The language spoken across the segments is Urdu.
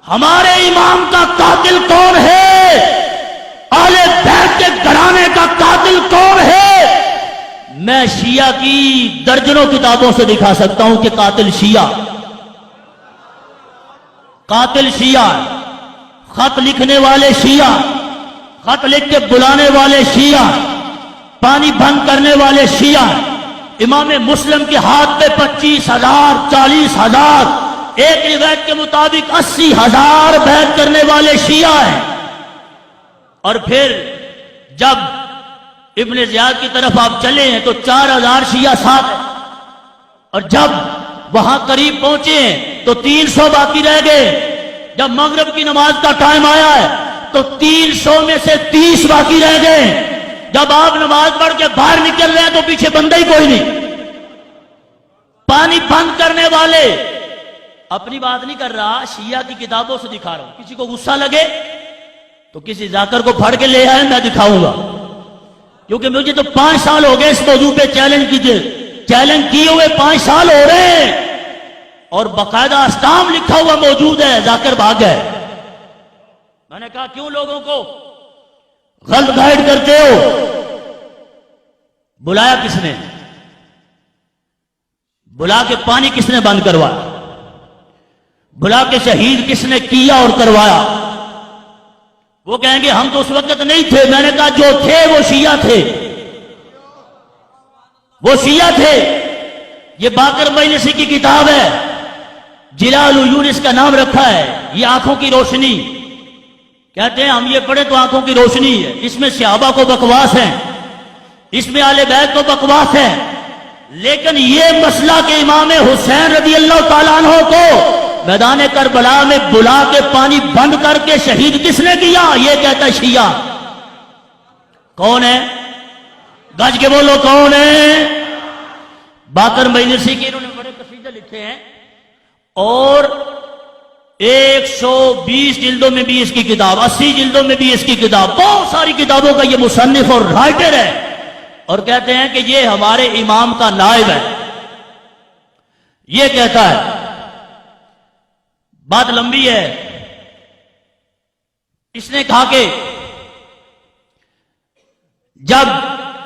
ہمارے امام کا قاتل کون ہے؟ اہل بیت کے گھرانے کا قاتل کون ہے؟ میں شیعہ کی درجنوں کتابوں سے دکھا سکتا ہوں کہ قاتل شیعہ خط لکھنے والے شیعہ، خط لکھ کے بلانے والے شیعہ، پانی بند کرنے والے شیعہ، امام مسلم کے ہاتھ پہ 25,000 40,000 ایک روایت کے مطابق 80,000 بیعت کرنے والے شیعہ ہیں۔ اور پھر جب ابن زیاد کی طرف آپ چلے ہیں تو 4,000 شیعہ ساتھ ہیں، اور جب وہاں قریب پہنچے ہیں تو 300 باقی رہ گئے۔ جب مغرب کی نماز کا ٹائم آیا ہے تو 300 میں سے 30 باقی رہ گئے۔ جب آپ نماز پڑھ کے باہر نکل رہے ہیں تو پیچھے بندہ ہی کوئی نہیں۔ پانی بند کرنے والے، اپنی بات نہیں کر رہا، شیعہ کی کتابوں سے دکھا رہا ہوں۔ کسی کو غصہ لگے تو کسی ذاکر کو پھڑ کے لے آئے، میں دکھاؤں گا، کیونکہ مجھے تو 5 سال ہو گئے اس موضوع پہ چیلنج کیے ہوئے 5 سال ہو رہے ہیں، اور باقاعدہ اسٹام لکھا ہوا موجود ہے، ذاکر بھاگ گئے۔ میں نے کہا کیوں لوگوں کو غلط گائیڈ کرتے ہو؟ بلایا کس نے؟ بلا کے پانی کس نے بند کروایا؟ بلا کے شہید کس نے کیا اور کروایا؟ وہ کہیں گے ہم تو اس وقت نہیں تھے۔ میں نے کہا جو تھے وہ شیعہ تھے، وہ شیعہ تھے۔ یہ باقر مجلسی کی کتاب ہے، جلال یونس کا نام رکھا ہے، یہ آنکھوں کی روشنی کہتے ہیں۔ ہم یہ پڑھے تو آنکھوں کی روشنی ہے، اس میں صحابہ کو بکواس ہے، اس میں اہل بیت کو بکواس ہے، لیکن یہ مسئلہ کہ امام حسین رضی اللہ تعالیٰ عنہ کو میدان کربلا میں بلا کے پانی بند کر کے شہید کس نے کیا، یہ کہتا ہے شیعہ۔ کون ہے؟ گج کے بولو کون ہے؟ باقر مجلسی کی انہوں نے بڑے قصیدے لکھے ہیں، اور 120 جلدوں میں بھی اس کی کتاب، 80 جلدوں میں بھی اس کی کتاب، بہت ساری کتابوں کا یہ مصنف اور رائٹر ہے، اور کہتے ہیں کہ یہ ہمارے امام کا نائب ہے۔ یہ کہتا ہے، بات لمبی ہے۔ اس نے کہا کہ جب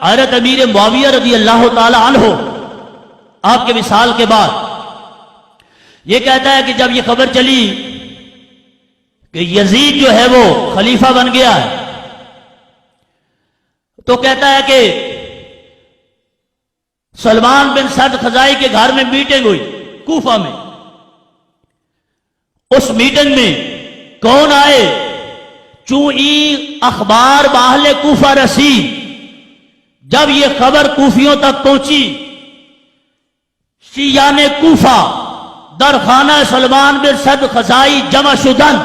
حضرت امیر معاویہ رضی اللہ تعالی عنہ آپ کے وصال کے بعد، یہ کہتا ہے کہ جب یہ خبر چلی کہ یزید جو ہے وہ خلیفہ بن گیا ہے، تو کہتا ہے کہ سلمان بن سعد خزائی کے گھر میں میٹنگ ہوئی کوفہ میں۔ اس میٹنگ میں کون آئے؟ چونئی اخبار باہل کوفہ رسی، جب یہ خبر کوفیوں تک پہنچی، شیعان کوفہ در خانہ سلمان بن سعد خزائی جمع شدن،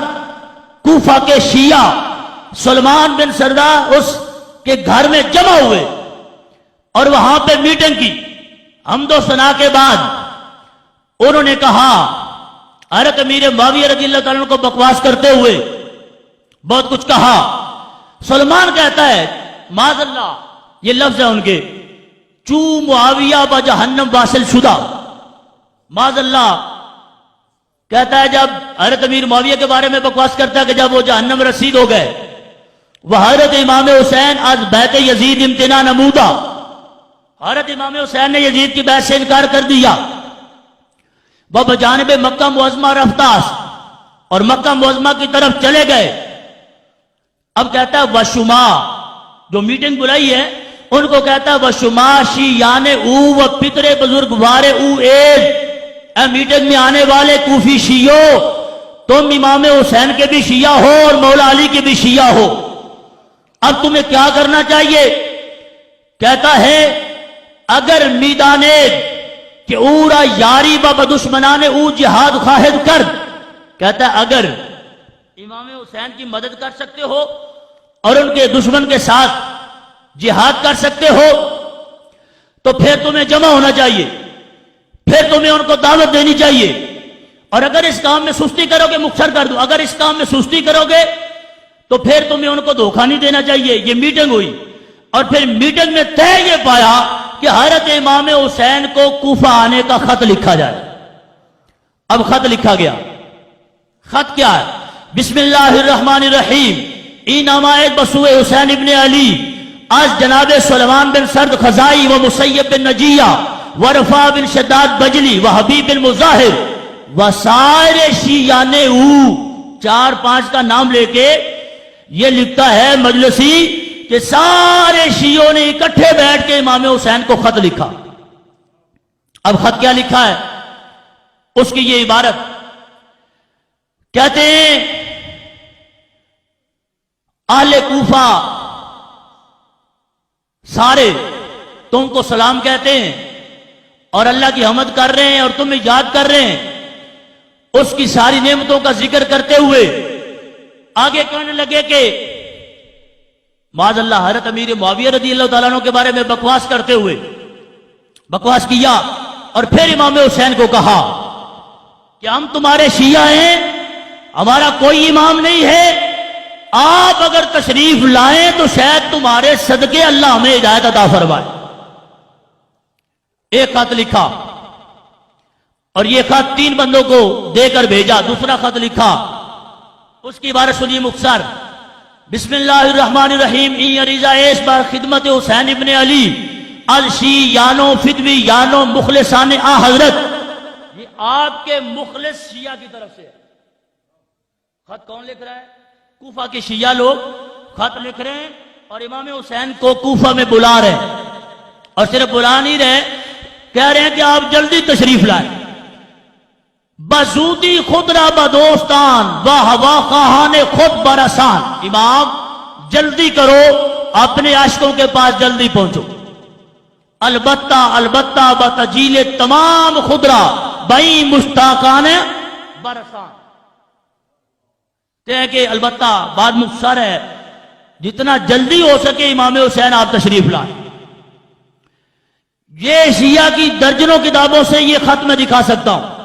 کوفہ کے شیعہ سلمان بن سعد اس کے گھر میں جمع ہوئے اور وہاں پہ میٹنگ کی۔ حمد و ثنا کے بعد انہوں نے کہا، حضرت امیر معاویہ رضی اللہ تعالیٰ کو بکواس کرتے ہوئے بہت کچھ کہا۔ سلمان کہتا ہے، معاذ اللہ، یہ لفظ ہے ان کے، چو معاویہ با جہنم واصل شدہ، معاذ اللہ، کہتا ہے جب حضرت امیر معاویہ کے بارے میں بکواس کرتا ہے کہ جب وہ جہنم رسید ہو گئے، وہ حضرت امام حسین از بیعت یزید امتناع نمودہ، حضرت امام حسین نے یزید کی بیعت سے انکار کر دیا۔ وہ بجانب مکہ معظمہ رفتاس، اور مکہ معظمہ کی طرف چلے گئے۔ اب کہتا ہے وشما، جو میٹنگ بلائی ہے ان کو کہتا ہے وشما شیعان او و پتر بزرگوار او ایز، اے میٹنگ میں آنے والے کوفی شیعو، تم امام حسین کے بھی شیعہ ہو اور مولا علی کے بھی شیعہ ہو، اب تمہیں کیا کرنا چاہیے؟ کہتا ہے اگر میدانے کہ اورا یاری با بدشمنان او جہاد خواہد کرد، کہتا ہے اگر امام حسین کی مدد کر سکتے ہو اور ان کے دشمن کے ساتھ جہاد کر سکتے ہو تو پھر تمہیں جمع ہونا چاہیے، پھر تمہیں ان کو دعوت دینی چاہیے، اور اگر اس کام میں سستی کرو گے، مختصر کر دو، اگر اس کام میں سستی کرو گے تو پھر تمہیں ان کو دھوکہ نہیں دینا چاہیے۔ یہ میٹنگ ہوئی، اور پھر میٹنگ میں طے یہ پایا کہ حضرت امام حسین کو کوفہ آنے کا خط لکھا جائے۔ اب خط لکھا گیا، خط کیا ہے؟ بسم اللہ الرحمن الرحیم ای نامہ بسوء حسین ابن علی از جناب سلمان بن سرد خزائی و مسیب بن نجیہ و رفاع بن شداد بجلی و حبیب بن مظاہر و سائر شیعان او، 4-5 کا نام لے کے یہ لکھتا ہے مجلسی کہ سارے شیعوں نے اکٹھے بیٹھ کے امام حسین کو خط لکھا۔ اب خط کیا لکھا ہے؟ اس کی یہ عبارت کہتے ہیں اہل کوفہ سارے تم کو سلام کہتے ہیں اور اللہ کی حمد کر رہے ہیں اور تمہیں یاد کر رہے ہیں۔ اس کی ساری نعمتوں کا ذکر کرتے ہوئے آگے کہنے لگے کہ معاذ اللہ حضرت امیر معاویہ رضی اللہ تعالیٰ عنہ کے بارے میں بکواس کرتے ہوئے بکواس کیا، اور پھر امام حسین کو کہا کہ ہم تمہارے شیعہ ہیں، ہمارا کوئی امام نہیں ہے، آپ اگر تشریف لائیں تو شاید تمہارے صدقے اللہ ہمیں ہدایت عطا فرمائے۔ ایک خط لکھا اور یہ خط 3 بندوں کو دے کر بھیجا۔ دوسرا خط لکھا، اس کی عبارت سنیے مختصر، بسم اللہ الرحمن الرحیم ای عریضہ ایس بار خدمت حسین ابن علی الشی یانو فدوی یانو مخلصان آ حضرت۔ یہ آپ کے مخلص شیعہ کی طرف سے ہے۔ خط کون لکھ رہا ہے؟ کوفہ کے شیعہ لوگ خط لکھ رہے ہیں اور امام حسین کو کوفہ میں بلا رہے ہیں، اور صرف بلا نہیں رہے، کہہ رہے ہیں کہ آپ جلدی تشریف لائیں۔ بزودی خود را بدوستان و ہوا خواہان خود برسان، امام جلدی کرو، اپنے عاشقوں کے پاس جلدی پہنچو۔ البتہ البتہ بتجیل تمام خدرا بئی مشتاقان برسان، کہ البتہ بات مختصر ہے، جتنا جلدی ہو سکے امام حسین آپ تشریف لائیں۔ یہ شیعہ کی درجنوں کتابوں سے یہ خط میں دکھا سکتا ہوں،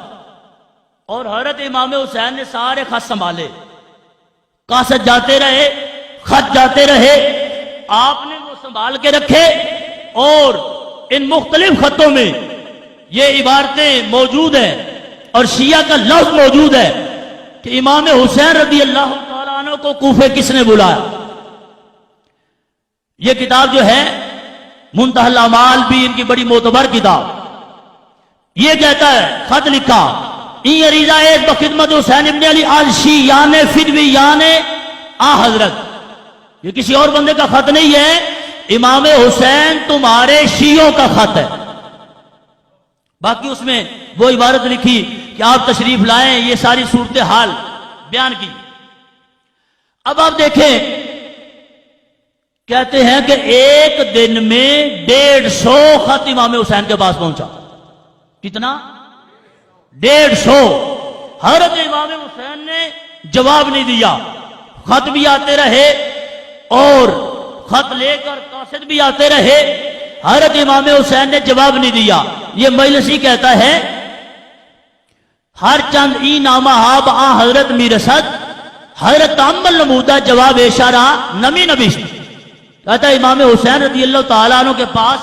اور حضرت امام حسین نے سارے خط سنبھالے، کاسٹ جاتے رہے، خط جاتے رہے، آپ نے وہ سنبھال کے رکھے، اور ان مختلف خطوں میں یہ عبارتیں موجود ہیں اور شیعہ کا لفظ موجود ہے کہ امام حسین رضی اللہ تعالیٰ عنہ کو کوفے کس نے بلایا۔ یہ کتاب جو ہے منتہی الاعمال بھی ان کی بڑی معتبر کتاب، یہ کہتا ہے خط لکھا ای عریضہ ایس بخدمت حسین ابن علی آل شیعان فدویان آ حضرت۔ یہ کسی اور بندے کا خط نہیں ہے، امام حسین تمہارے شیعوں کا خط ہے۔ باقی اس میں وہ عبارت لکھی کہ آپ تشریف لائیں، یہ ساری صورتحال بیان کی۔ اب آپ دیکھیں، کہتے ہیں کہ ایک دن میں 150 خط امام حسین کے پاس پہنچا۔ کتنا؟ 150۔ حضرت امام حسین نے جواب نہیں دیا، خط بھی آتے رہے اور خط لے کر قاصد بھی آتے رہے، حضرت امام حسین نے جواب نہیں دیا۔ یہ مجلسی کہتا ہے ہر چند ای نامہ آب آ حضرت میرسد حضرت تعمل نمودہ جواب اشارہ نمی نبیشت۔ کہتا ہے امام حسین رضی اللہ تعالیٰ عنہ کے پاس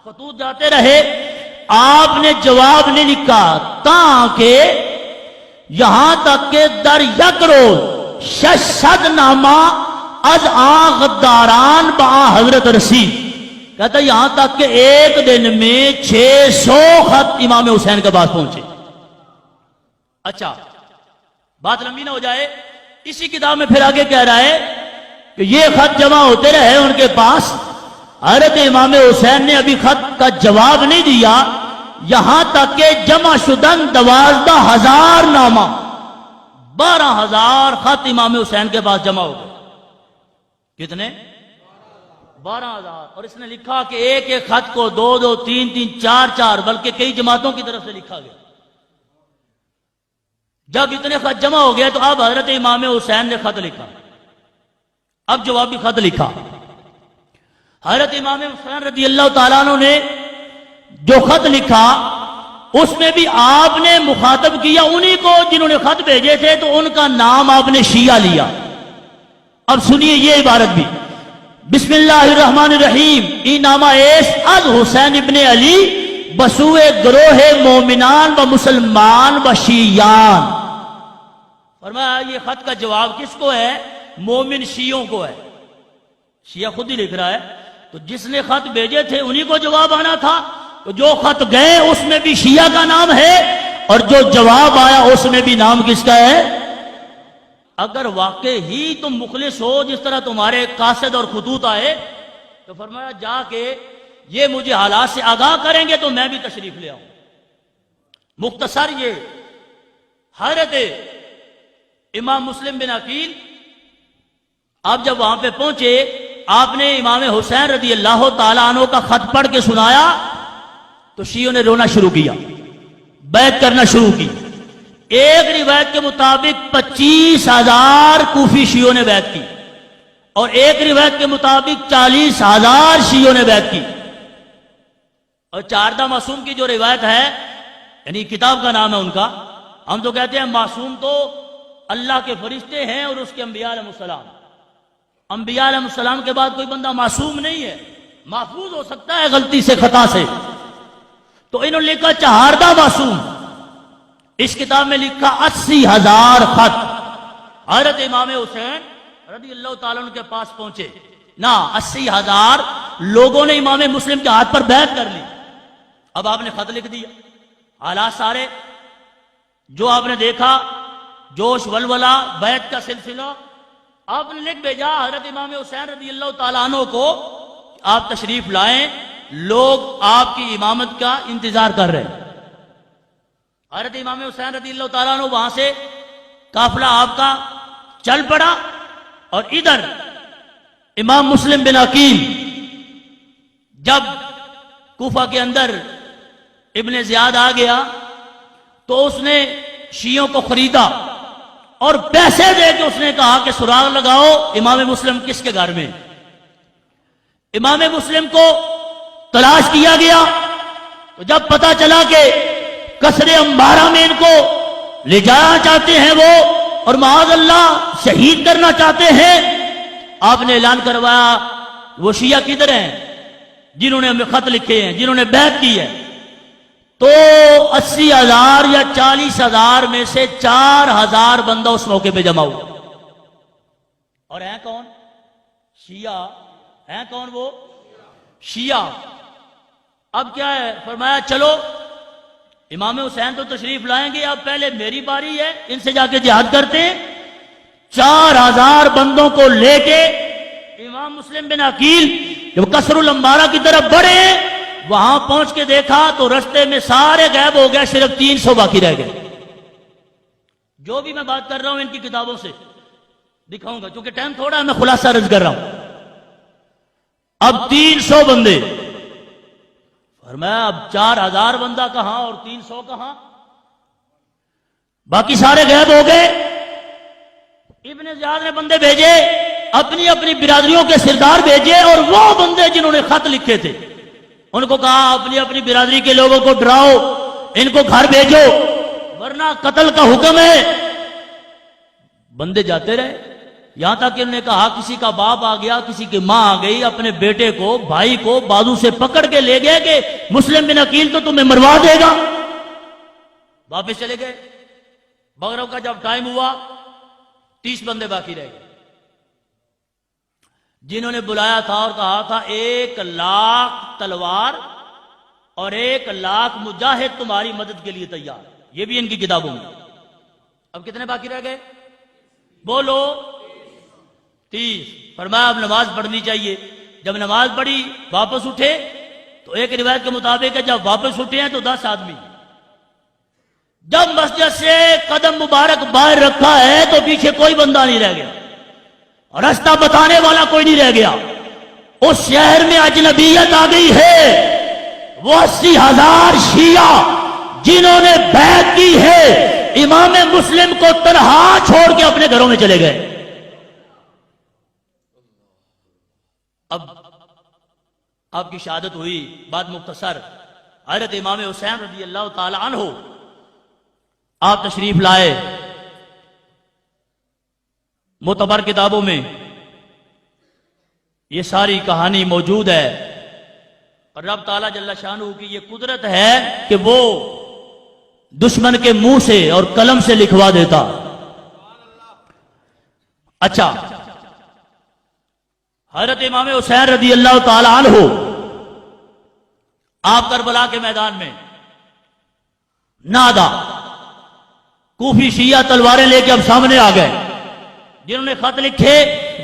خطوط جاتے رہے، آپ نے جواب نہیں لکھا، تاکہ یہاں تک کہ در یک روز 600 نامہ از آ غداران با حضرت رسید۔ کہتا ہے یہاں تک کہ ایک دن میں 600 خط امام حسین کے پاس پہنچے۔ اچھا، بات لمبی نہ ہو جائے، اسی کتاب میں پھر آگے کہہ رہا ہے کہ یہ خط جمع ہوتے رہے ان کے پاس، حضرت امام حسین نے ابھی خط کا جواب نہیں دیا، یہاں تک کہ جمع شدن 12,000 نامہ، 12,000 خط امام حسین کے پاس جمع ہو گئے۔ کتنے؟ 12,000۔ اور اس نے لکھا کہ ایک ایک خط کو 2-2 3-3 4-4 بلکہ کئی جماعتوں کی طرف سے لکھا گیا۔ جب اتنے خط جمع ہو گئے تو اب حضرت امام حسین نے خط لکھا، اب جوابی خط لکھا۔ حضرت امام حسین رضی اللہ تعالیٰ عنہ نے جو خط لکھا اس میں بھی آپ نے مخاطب کیا انہی کو جنہوں نے خط بھیجے تھے، تو ان کا نام آپ نے شیعہ لیا۔ اب سنیے یہ عبارت بھی، بسم اللہ الرحمن الرحیم ای نامہ ایس از حسین ابن علی بسوئے گروہ مومنان و مسلمان و شیعان۔ فرمایا یہ خط کا جواب کس کو ہے؟ مومن شیعوں کو ہے. شیعہ خود ہی لکھ رہا ہے. تو جس نے خط بھیجے تھے انہی کو جواب آنا تھا. تو جو خط گئے اس میں بھی شیعہ کا نام ہے اور جو جواب آیا اس میں بھی نام کس کا ہے؟ اگر واقع ہی تم مخلص ہو جس طرح تمہارے قاصد اور خطوط آئے تو فرمایا جا کے یہ مجھے حالات سے آگاہ کریں گے تو میں بھی تشریف لے آؤں. مختصر یہ حضرت امام مسلم بن عقیل آپ جب وہاں پہ پہنچے آپ نے امام حسین رضی اللہ تعالیٰ عنہ کا خط پڑھ کے سنایا تو شیعوں نے رونا شروع کیا، بیعت کرنا شروع کی. ایک روایت کے مطابق 25,000 کوفی شیعوں نے بیعت کی اور ایک روایت کے مطابق 40,000 شیعوں نے بیعت کی. اور چاردہ معصوم کی جو روایت ہے یعنی کتاب کا نام ہے ان کا، ہم تو کہتے ہیں معصوم تو اللہ کے فرشتے ہیں اور اس کے انبیاء علیہ السلام. انبیاء علیہ السلام کے بعد کوئی بندہ معصوم نہیں ہے، محفوظ ہو سکتا ہے غلطی سے خطا سے. تو انہوں نے لکھا چہاردہ معصوم. اس کتاب میں لکھا 80,000 خط حضرت امام حسین رضی اللہ تعالیٰ عنہ کے پاس پہنچے نا. 80,000 لوگوں نے امام مسلم کے ہاتھ پر بیعت کر لی. اب آپ نے خط لکھ دیا، حالات سارے جو آپ نے دیکھا، جوش ولولہ بیعت کا سلسلہ آپ نے لکھ بھیجا حضرت امام حسین رضی اللہ تعالیٰ عنہ کو آپ تشریف لائیں، لوگ آپ کی امامت کا انتظار کر رہے ہیں. حضرت امام حسین رضی اللہ تعالیٰ عنہ وہاں سے قافلہ آپ کا چل پڑا اور ادھر امام مسلم بن عقیل جب کوفہ کے اندر ابن زیاد آ گیا تو اس نے شیعوں کو خریدا اور پیسے دے کے اس نے کہا کہ سراغ لگاؤ امام مسلم کس کے گھر میں. امام مسلم کو تلاش کیا گیا تو جب پتا چلا کہ قصر امبارہ میں ان کو لے جانا چاہتے ہیں وہ اور معاذ اللہ شہید کرنا چاہتے ہیں، آپ نے اعلان کروایا وہ شیعہ کدھر ہیں جنہوں نے ہمیں خط لکھے ہیں، جنہوں نے بیعت کی ہے. تو 80,000 یا 40,000 میں سے 4,000 بندہ اس موقع پہ جمع ہوا. اور ہیں کون؟ شیعہ. ہیں کون وہ؟ شیعہ. اب کیا ہے؟ فرمایا چلو امام حسین تو تشریف لائیں گے، اب پہلے میری باری ہے، ان سے جا کے جہاد کرتے ہیں. 4,000 بندوں کو لے کے امام مسلم بن عقیل جب قصر الانبارہ کی طرف بڑھے وہاں پہنچ کے دیکھا تو رستے میں سارے غائب ہو گئے، صرف 300 باقی رہ گئے. جو بھی میں بات کر رہا ہوں ان کی کتابوں سے دکھاؤں گا کیونکہ ٹائم تھوڑا ہے، میں خلاصہ عرض کر رہا ہوں. اب 300 بندے، فرمایا اب 4,000 بندہ کہاں اور 300 کہاں؟ باقی سارے غائب ہو گئے. ابن زیاد نے بندے بھیجے، اپنی اپنی برادریوں کے سردار بھیجے اور وہ بندے جنہوں نے خط لکھے تھے ان کو کہا اپنی اپنی برادری کے لوگوں کو ڈراؤ، ان کو گھر بھیجو ورنہ قتل کا حکم ہے. بندے جاتے رہے یہاں تک کہ انہوں نے کہا کسی کا باپ آ گیا، کسی کی ماں آ گئی، اپنے بیٹے کو بھائی کو بازو سے پکڑ کے لے گئے کہ مسلم بن عقیل تو تمہیں مروا دے گا. واپس چلے گئے. مغرب کا جب ٹائم ہوا 30 بندے باقی رہ گئے جنہوں نے بلایا تھا اور کہا تھا 1,00,000 تلوار اور 1,00,000 مجاہد تمہاری مدد کے لیے تیار. یہ بھی ان کی کتابوں میں. اب کتنے باقی رہ گئے؟ بولو 30. فرمایا اب نماز پڑھنی چاہیے. جب نماز پڑھی واپس اٹھے تو ایک روایت کے مطابق ہے جب واپس اٹھے ہیں تو 10 آدمی. جب مسجد سے قدم مبارک باہر رکھا ہے تو پیچھے کوئی بندہ نہیں رہ گیا، رستہ بتانے والا کوئی نہیں رہ گیا. اس شہر میں اجنبیت آ گئی ہے. وہ 80,000 شیعہ جنہوں نے بیعت کی ہے امام مسلم کو تنہا چھوڑ کے اپنے گھروں میں چلے گئے. اب آپ کی شہادت ہوئی. بات مختصر، حضرت امام حسین رضی اللہ تعالی عنہ آپ تشریف لائے. معتبر کتابوں میں یہ ساری کہانی موجود ہے اور رب تعالیٰ جل شانہ کی یہ قدرت ہے کہ وہ دشمن کے منہ سے اور قلم سے لکھوا دیتا. اچھا، حضرت امام حسین رضی اللہ تعالی عنہ آپ کربلا کے میدان میں نادا کوفی شیعہ تلواریں لے کے اب سامنے آ گئے. جنہوں نے خط لکھے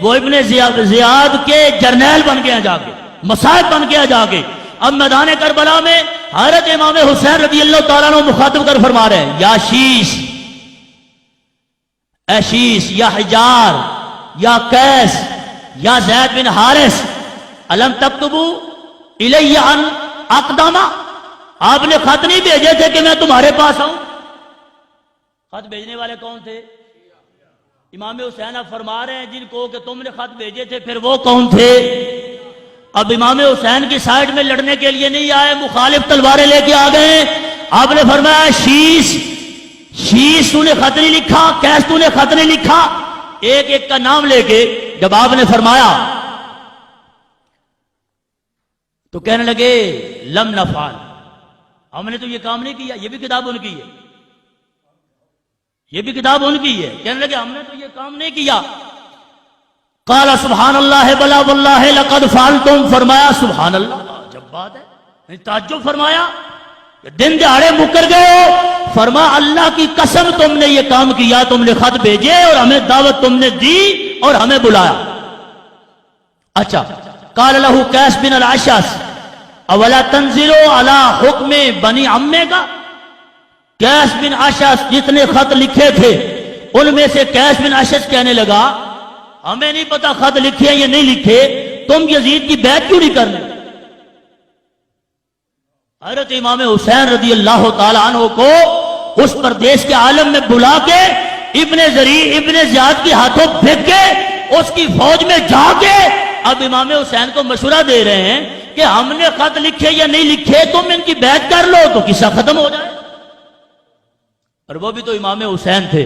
وہ ابن زیاد کے جرنیل بن گئے جا کے، مصاحب بن گیا جا کے. اب میدان کربلا میں حضرت امام حسین رضی اللہ تعالیٰ عنہ مخاطب کر فرما رہے ہیں، یا شیش، اے شیش، یا حجار، یا قیس، یا زید بن حارث، الم تکتبو الی ان اقدامہ، آپ نے خط نہیں بھیجے تھے کہ میں تمہارے پاس آؤں؟ خط بھیجنے والے کون تھے؟ امام حسین اب فرما رہے ہیں جن کو کہ تم نے خط بھیجے تھے، پھر وہ کون تھے؟ اب امام حسین کی سائیڈ میں لڑنے کے لیے نہیں آئے، مخالف تلواریں لے کے آ گئے. آپ نے فرمایا شیش، شیش تو نے خط نہیں لکھا، کیس تو نے خط نہیں لکھا. ایک ایک کا نام لے کے جب آپ نے فرمایا تو کہنے لگے لم نفعل، ہم نے تو یہ کام نہیں کیا. یہ بھی کتاب ان کی ہے، یہ بھی کتاب ان کی ہے. کہنے لگے ہم نے تو یہ کام نہیں کیا. قال سبحان اللہ بلا واللہ لقد فعلتم، فرمایا سبحان اللہ، جب بات ہے، تعجب فرمایا دن دہاڑے مکر گئے ہو. فرما اللہ کی قسم تم نے یہ کام کیا، تم نے خط بھیجے اور ہمیں دعوت تم نے دی اور ہمیں بلایا. اچھا، قال له قیس بن الاشعث اولا تنزلوا علی حکم بنی عمے کا. قیس بن اشعث جتنے خط لکھے تھے ان میں سے قیس بن اشعث کہنے لگا ہمیں نہیں پتا خط لکھے یا نہیں لکھے، تم یزید کی بیعت کیوں نہیں کرنے؟ حضرت امام حسین رضی اللہ تعالی عنہ کو اس پردیس کے عالم میں بلا کے ابن زیاد کے ہاتھوں پھینک کے اس کی فوج میں جا کے اب امام حسین کو مشورہ دے رہے ہیں کہ ہم نے خط لکھے یا نہیں لکھے، تم ان کی بیعت کر لو تو قصہ ختم ہو جائے. اور وہ بھی تو امام حسین تھے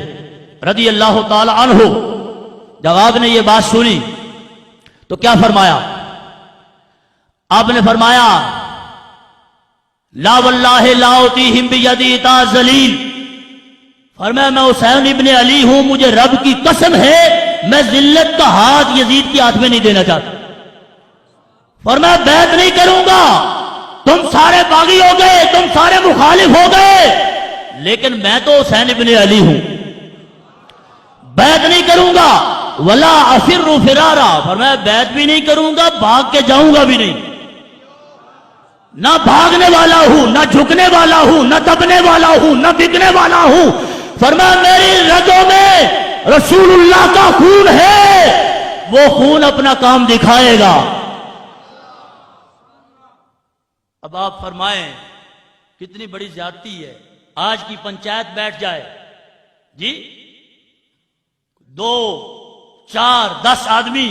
رضی اللہ تعالی عنہ. جب آپ نے یہ بات سنی تو کیا فرمایا؟ آپ نے فرمایا لا واللہ لا اطیہم بیدی تا ذلیل، فرمایا میں حسین ابن علی ہوں، مجھے رب کی قسم ہے میں ذلت کا ہاتھ یزید کے ہاتھ میں نہیں دینا چاہتا. فرمایا بیعت نہیں کروں گا، تم سارے باغی ہو گئے، تم سارے مخالف ہو گئے، لیکن میں تو حسین ابن علی ہوں، بیعت نہیں کروں گا. ولا افر فرارا، فرمایا بیعت بھی نہیں کروں گا، بھاگ کے جاؤں گا بھی نہیں. نہ بھاگنے والا ہوں، نہ جھکنے والا ہوں، نہ دبنے والا ہوں، نہ بکنے والا ہوں. فرمایا میری رگوں میں رسول اللہ کا خون ہے، وہ خون اپنا کام دکھائے گا. اب آپ فرمائیں کتنی بڑی زیادتی ہے. آج کی پنچایت بیٹھ جائے جی، 2 4 10 آدمی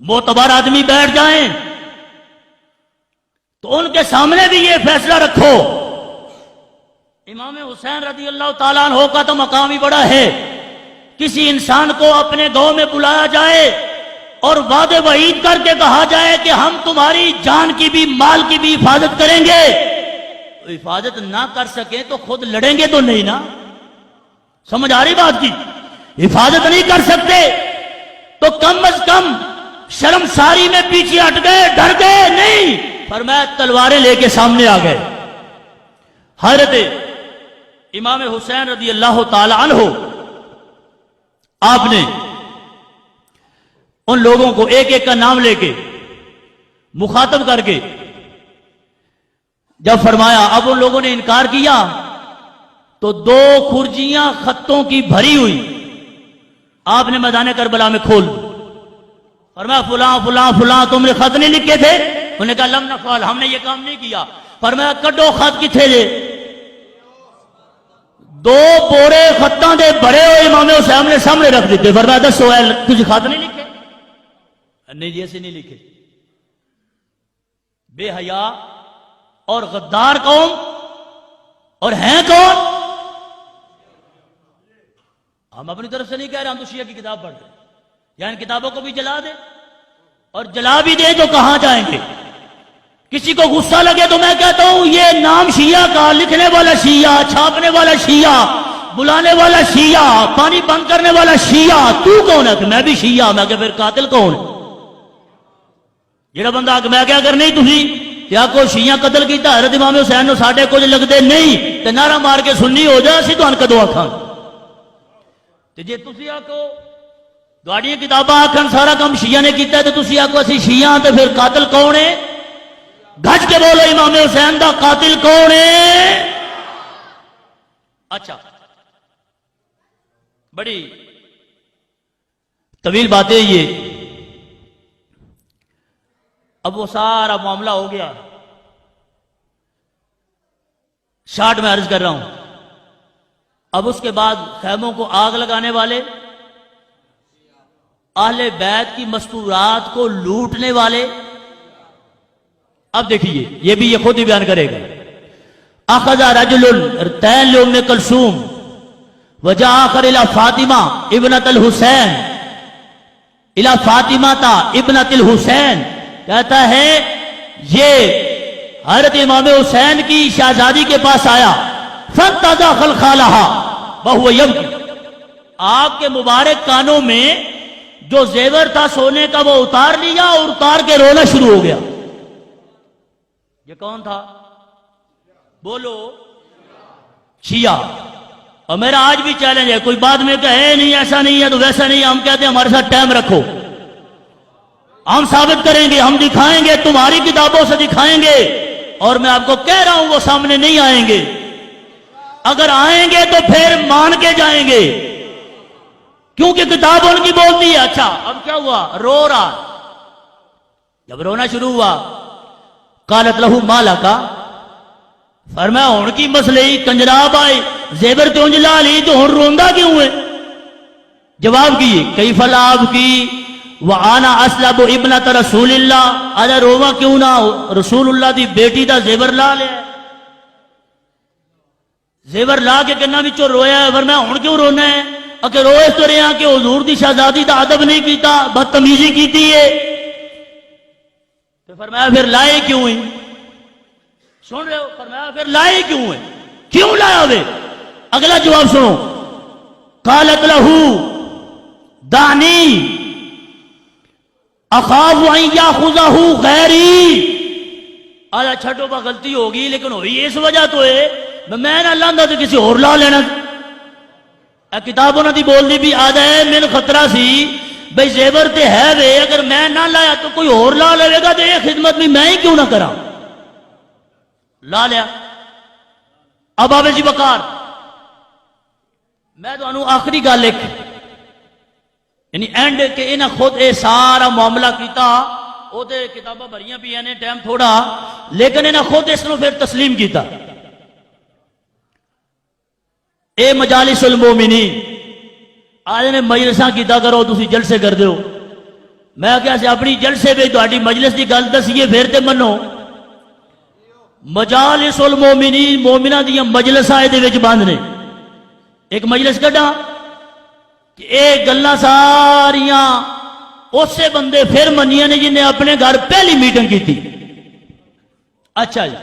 معتبر آدمی بیٹھ جائیں تو ان کے سامنے بھی یہ فیصلہ رکھو. امام حسین رضی اللہ تعالیٰ عنہ کا تو مقام ہی بڑا ہے. کسی انسان کو اپنے گاؤں میں بلایا جائے اور وعدے وعید کر کے کہا جائے کہ ہم تمہاری جان کی بھی مال کی بھی حفاظت کریں گے، تو حفاظت نہ کر سکیں تو خود لڑیں گے تو نہیں نا؟ سمجھ آ رہی بات کی؟ حفاظت نہیں کر سکتے تو کم از کم شرمساری میں پیچھے ہٹ گئے، ڈر گئے نہیں، فرمایا تلواریں لے کے سامنے آ گئے. حضرت امام حسین رضی اللہ تعالی عنہ آپ نے ان لوگوں کو ایک ایک کا نام لے کے مخاطب کر کے جب فرمایا، اب ان لوگوں نے انکار کیا تو 2 کھرجیاں خطوں کی بھری ہوئی آپ نے میدان کربلا میں کھول. فرمایا فلاں فلاں فلاں تم نے خط نہیں لکھے تھے؟ انہوں نے کہا لم نفعل، ہم نے یہ کام نہیں کیا. فرمایا کڈو خط کتھے جے؟ 2 بورے خطاں دے بھرے ہوئے امام حسین نے سامنے رکھ دیتے. فرمایا دسو تجھے خط نہیں لکھے؟ نہیں جی ایسے نہیں لکھے. بے حیا اور غدار قوم، اور ہیں کون؟ ہم اپنی طرف سے نہیں کہہ رہے، ہم تو شیعہ کی کتاب پڑھ رہے ہیں. یا ان کتابوں کو بھی جلا دیں، اور جلا بھی دیں تو کہاں جائیں گے؟ کسی کو غصہ لگے تو میں کہتا ہوں یہ نام شیعہ کا، لکھنے والا شیعہ، چھاپنے والا شیعہ، بلانے والا شیعہ، پانی بند کرنے والا شیعہ، تو کون ہے؟ کہ میں بھی شیعہ۔ میں کہ پھر قاتل کون ہے؟ جڑا بندہ کہ میں کیا کر نہیں تھی کیا کو شیعہ قتل کیتا حضرت امام حسین نو ساڈے کچھ لگدے نہیں تے نعرہ مار کے سنی ہو جا اسی تہن کدو آکھاں تے جے تسی آکھو گاڑیاں کتاباں آکھن سارا کام شیعہ نے کیتا ہے تے تسی آکھو اسی شیعہ تے پھر قاتل کون ہے؟ گھج کے بولو امام حسین دا قاتل کون ہے؟ اچھا بڑی طویل باتیں یہ، اب وہ سارا معاملہ ہو گیا، شارٹ میں عرض کر رہا ہوں۔ اب اس کے بعد خیموں کو آگ لگانے والے، اہل بیت کی مستورات کو لوٹنے والے، اب دیکھیے یہ بھی یہ خود ہی بیان کرے گا۔ اخذ رجل تین ام کلثوم وجاء آخر الى فاطمہ ابنت الحسین الى فاطمہ تا ابنت الحسین، کہتا ہے یہ حضرت امام حسین کی شہزادی کے پاس آیا، فانتزع خلخالہا وہو یبکی، آپ کے مبارک کانوں میں جو زیور تھا سونے کا وہ اتار لیا اور اتار کے رونا شروع ہو گیا۔ یہ کون تھا؟ بولو، شیعہ۔ اور میرا آج بھی چیلنج ہے، کوئی بعد میں کہے نہیں ایسا نہیں ہے تو ویسا نہیں ہے، ہم کہتے ہیں ہمارے ساتھ ٹائم رکھو، ہم ثابت کریں گے، ہم دکھائیں گے، تمہاری کتابوں سے دکھائیں گے، اور میں آپ کو کہہ رہا ہوں وہ سامنے نہیں آئیں گے، اگر آئیں گے تو پھر مان کے جائیں گے، کیونکہ کتاب ان کی بولتی ہے۔ اچھا اب کیا ہوا؟ رو رہا، جب رونا شروع ہوا، قالت لہو ما لکا، فرمایا ہن کی مسئلے ہی کنجراب آئے زیور تو انجلا لی تو ہن روندا کیوں ہے؟ جواب کیے کیف لاب کی وآنا اسلب ابنت رسول اللہ، آجا رواں کیوں نہ رسول اللہ دی بیٹی دا زیور لا لیا، زیور لا کے کنا وچوں رویا ہے، فرمایا ہن کیوں رونا ہے؟ اگر روئے تو رہا کہ حضور دی شہزادی دا ادب نہیں کیتا، بدتمیزی کیتی ہے، تو فرمایا پھر لائے کیوں ہیں؟ سن رہے ہو؟ فرمایا پھر لائے کیوں ہیں؟ کیوں لایا ہوئے؟ اگلا جواب سنو، قالت لہو دانی اخاف ان یاخذہ غیری، آجا چھٹو با غلطی ہوگی لیکن ہوئی اس وجہ تو ہے میں نہ لاندا تو کسی اور لا لینا، کتابوں نے دی بول دی بھی آدھا ہے، من خطرہ سی بھئی زیور تے ہے وے، اگر میں نہ لایا تو کوئی اور لا لے گا، تو یہ خدمت بھی میں ہی کیوں نہ کرا، لا لیا۔ اب آوے جی وقار، میں تو انہوں آخری گل ایک یعنی اینڈ کہ انہاں خود اے سارا معاملہ کیتا، او تے کتاباں بھریاں بھی ہیں ٹائم تھوڑا، لیکن انہاں خود اس نو پھر تسلیم کیتا۔ اے مجالس المومنین، آج نے مجلساں کیتا کرو، تسی جلسے کر دیو، میں کیا سے اپنی جلسے بھی تہاڈی مجلس دی گل دسیے پھر تے منو، مجالس المومنین مومنہ دیاں مجلساں دے وچ بند نے، ایک مجلس کڈا کہ ایک گلاں ساریاں اسے بندے پھر منیاں نے جنہیں اپنے گھر پہلی میٹنگ کی تھی۔ اچھا جی،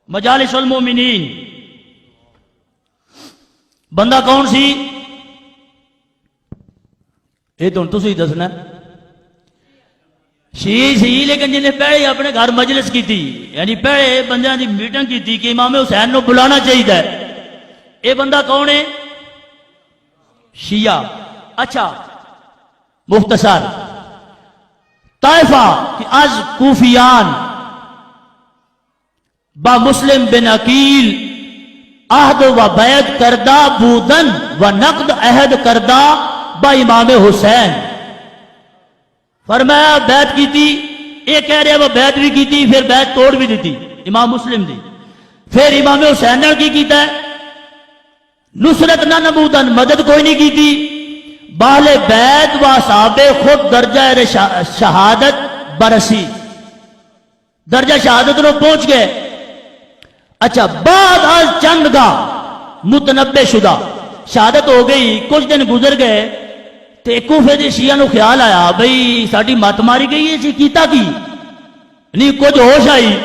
مجالس المومنین بندہ کون سی؟ یہ تو تسی دسنا، شیعی سی لیکن جنہیں پہلے اپنے گھر مجلس کی تھی، یعنی پہلے بندیاں دی میٹنگ کی تھی کہ امام حسین نو بلانا چاہیے، یہ بندہ کون ہے؟ شیعہ۔ اچھا مختصر طائفہ کہ از کوفیان با مسلم بن عقیل عہد و بیعت کردہ بودن و نقد عہد کردہ با امام حسین، فرمایا بیعت کی تھی، یہ کہہ رہے وہ بیعت بھی کی تھی، پھر بیعت توڑ بھی دی تھی امام مسلم دی، پھر امام حسین نے کی کیتا ہے نصرت نہ نبودن، مدد کوئی نہیں کی تھی، باہل بیعت و صحابہ خود درجہ شہادت برسی، درجہ شہادت نو پہنچ گئے۔ اچھا بعد از چند گاہ متنبع شدہ، شہادت ہو گئی، کچھ دن گزر گئے تے کوفے دے شیعہ نو خیال آیا بھئی ساڈی مت ماری گئی ہے، کیتا کی نہیں، کچھ ہوش آئی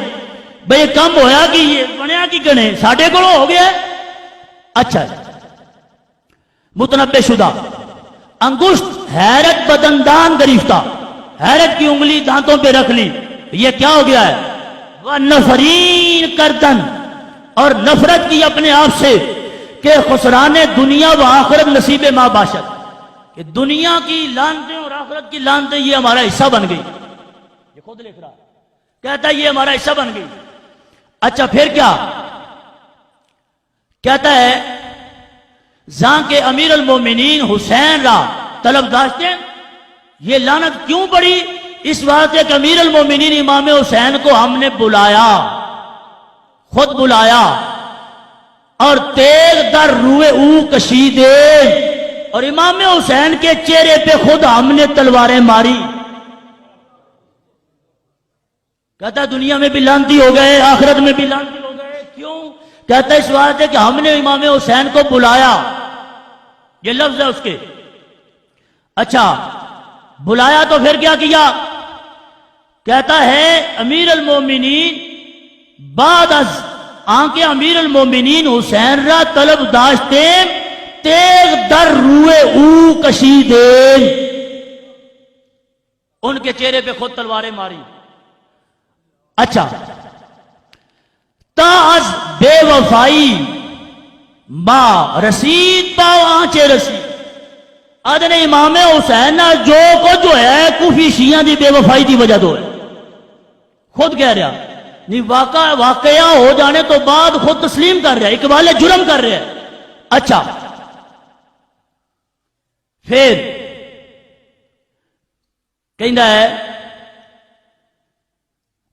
بھئی کم ہویا کی، یہ بنیا کی گنے ساڈے کو ہو گیا۔ اچھا متنبع شدہ، انگشت حیرت بدندان گریفتہ، حیرت کی انگلی دانتوں پہ رکھ لی، یہ کیا ہو گیا ہے؟ وہ نفرین کردن، اور نفرت کی اپنے آپ سے کہ خسران دنیا و آخرت نصیب ما باشد، کہ دنیا کی لعنتیں اور آخرت کی لعنتیں یہ ہمارا حصہ بن گئی. یہ خود لکھ رہا کہتا ہے یہ ہمارا حصہ بن گئی. اچھا پھر کیا کہتا ہے؟ زاں کے امیر المومنین حسین را طلب داشتے ہیں. یہ لعنت کیوں پڑی؟ اس بات ہے کہ امیر المومنین امام حسین کو ہم نے بلایا، خود بلایا، اور تیغ در روئے او کشیدے، اور امام حسین کے چہرے پہ خود ہم نے تلواریں ماری. کہتا ہے دنیا میں بھی لعنتی ہو گئے، آخرت میں بھی لعنتی ہو گئے. کیوں؟ کہتا ہے اس بات ہے کہ ہم نے امام حسین کو بلایا، یہ لفظ ہے اس کے. اچھا بلایا تو پھر کیا کیا؟ کہتا ہے امیر المومنین بعد از آنکہ امیر المومنین حسین را طلب داشتے تیغ در روئے او کشیدین، ان کے چہرے پہ خود تلواریں ماری. اچھا تا از بے وفائی ما رسید پاؤ آنچے رسید. ادنے امام حسین جو ہے کوفی شیعہ دی بے وفائی دی وجہ تو ہے. خود کہہ رہا نہیں، واقعہ ہو جانے تو بعد خود تسلیم کر رہا ہے، اقبال جرم کر رہا ہے. اچھا پھر کہندا ہے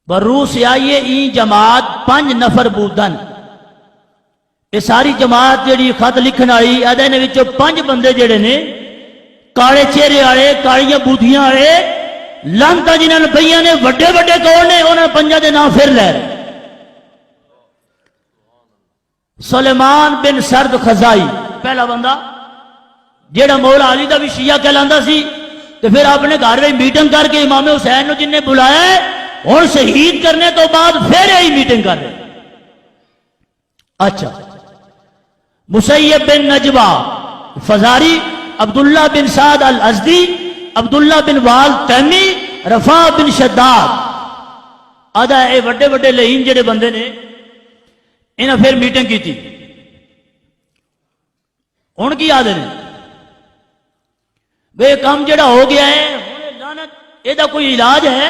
بروس آئیے این جماعت 5 نفر بودن. یہ ساری جماعت جیڑی خط لکھن والی ادے نے وچوں 5 بندے جڑے نے کالے چہرے والے، کالیاں بوتھیاں والے، لانتا جنہاں نے پئیاں نے، وڈے وڈے کون نے، انہاں 5 دے نام پھر لے. سلیمان بن سرد خزائی پہلا بندہ، جیڑا مولا علی دا بھی شیعہ کہلاندا سی، تو پھر اپنے گھر میں میٹنگ کر کے امام حسین نو جن نے بلایا ہے اور شہید کرنے تو بعد پھر یہی میٹنگ کر رہے. اچھا مسیب بن نجوہ فزاری، عبداللہ بن سعد الازدی، عبداللہ بن وال تیمی، رفاع بن شداد. آدھا اے وڈے وڈے لہین جڑے بندے نے، انہاں پھر میٹنگ کی تھی. ہن کی آدھے نے بے کام جڑا ہو گیا ہے لعنت، یہ دا کوئی علاج ہے؟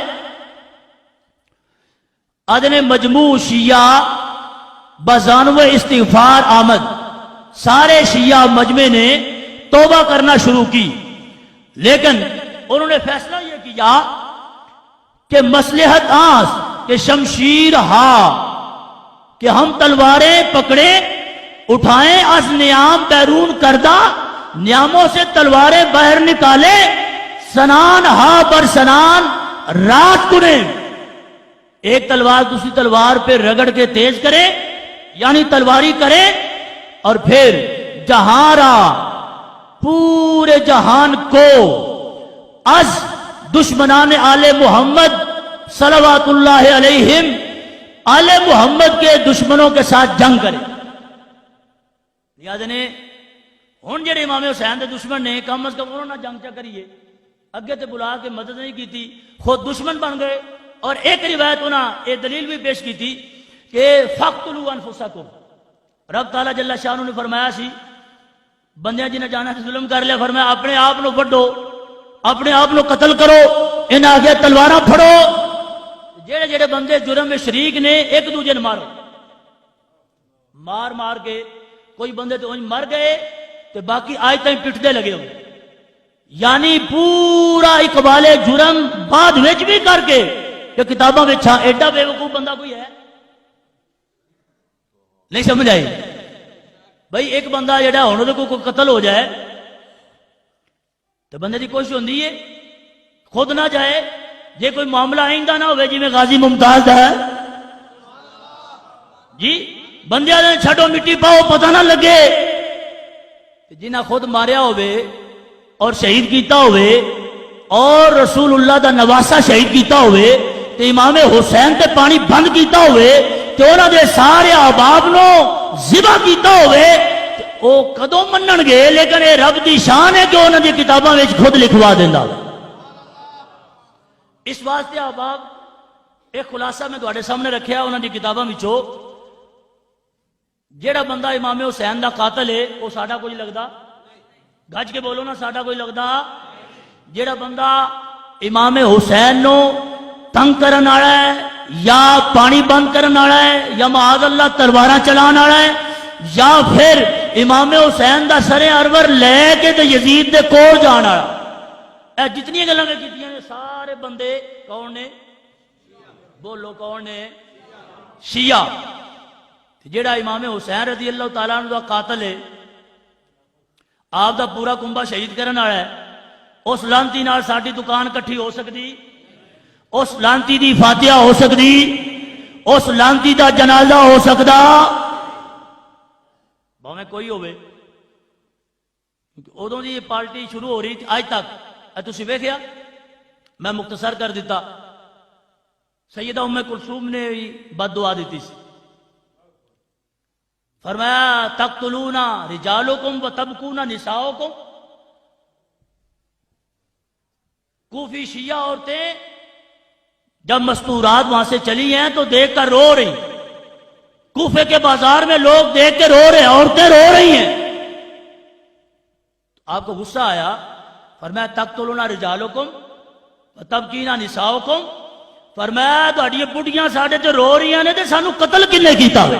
آدھے نے مجموع شیعہ بزانو استغفار آمد، سارے شیعہ مجمع نے توبہ کرنا شروع کی، لیکن انہوں نے فیصلہ یہ کیا کہ مصلحت آس کہ شمشیر ہا، کہ ہم تلواریں پکڑیں، اٹھائیں، از نیام بیرون کردہ، نیاموں سے تلواریں باہر نکالیں، سنان ہا بر سنان رات کنیں، ایک تلوار دوسری تلوار پہ رگڑ کے تیز کرے، یعنی تلواری کرے، اور پھر جہاں پورے جہان کو از دشمنان آل محمد صلوات اللہ علیہم، آل محمد کے دشمنوں کے ساتھ جنگ کرے. یاد نے ہن جڑے امام حسین دے دشمن نے کم از کم انہوں نے جنگ چا کریے، اگے تے بلا کے مدد نہیں کی تھی، خود دشمن بن گئے. اور ایک روایت انہاں یہ دلیل بھی پیش کی تھی کہ فقتلوا انفسکم، رب تعالیٰ جل شانہ نے فرمایا سی بندیاں جنہیں جانا سے ظلم کر لیا، فرمایا اپنے آپ نو وڈو، اپنے آپ نو قتل کرو، ان آگے تلواراں پھڑو. جڑے جڑے بندے جرم میں شریک نے ایک دوجے نے مارو، مار مار کے کوئی بندے تو مر گئے تو باقی آج تک پٹھتے لگے ہو. یعنی پورا اقبال جرم بعد وچ بھی کر کے کہ کتاباں وچ ایڈا بے وقوف بندہ کوئی ہے نہیں. سمجھ آئی بھائی؟ ایک بندہ جڑا ہن دے کوئی قتل ہو جائے تو بندے دی کوشش ہوندی ہے خود نہ جائے، جے کوئی معاملہ آئندہ نہ ہوئے جی میں غازی ممتاز ہے جی بندے نے چھڈو مٹی پاؤ پتہ نہ لگے، جنہ خود ماریا ہوئے اور شہید کیتا ہوئے اور رسول اللہ دا نواسا شہید کیتا ہوئے تے امام حسین تے پانی بند کیتا ہوئے تے انہاں دے سارے احباب نو ذبح کیتا ہوئے، وہ کدوں منن گے، لیکن یہ رب دی شان ہے کہ انہوں نے کتاباں میں خود لکھوا دینا۔ اس واسطے احباب ایک خلاصہ میں تواڈے سامنے رکھیا انہوں نے کتاباں وچوں، جیڑا بندہ امام حسین دا قاتل ہے وہ ساڈا کوئی لگدا، گج کے بولو نا، ساڈا کوئی لگدا۔ جیڑا بندہ امام حسین نو تنگ کرن والا ہے، یا پانی بند کرن والا ہے، یا معاذ اللہ تلواراں چلان والا ہے، یا پھر امام حسین دا سر ارور لے کے تے یزید دے کول جان والا، اے جتنی گلاں میں کیتیاں نے سارے بندے کون نے؟ بولو کون نے؟ شیعہ۔ جیڑا امام حسین رضی اللہ تعالیٰ عنہ دا قاتل ہے، آپ دا پورا کنبہ شہید کرن والا ہے، اس لانتی نال ساڈی دکان کٹھی ہو سکتی؟ اس لانتی دی فاتحہ ہو سکتی؟ اس لانتی دا جنازہ ہو سکتا؟ بھاویں کوئی ہوئے، کیونکہ ادوں دی یہ پارٹی شروع ہو رہی تھی آج تک تسی ویکھیا، میں مختصر کر دیتا، سیدہ ام کلثوم نے بھی بد دعا دیتی سی، فرمایا تقتلون رجالکم و تبکون نساؤکم، کوفی شیعہ عورتیں جب مستورات وہاں سے چلی ہیں تو دیکھ کر رو رہی، کوفے کے بازار میں لوگ دیکھ کے رو رہے ہیں، عورتیں رو رہی ہیں، آپ کو غصہ آیا، فرمایا تقتلون رجالکم و تبکین نساؤکم، فرمایا تہاڈیاں بڑھیاں ساڈے تے رو رہی ہیں نے تے سانو قتل کنے کیتا ہوئے؟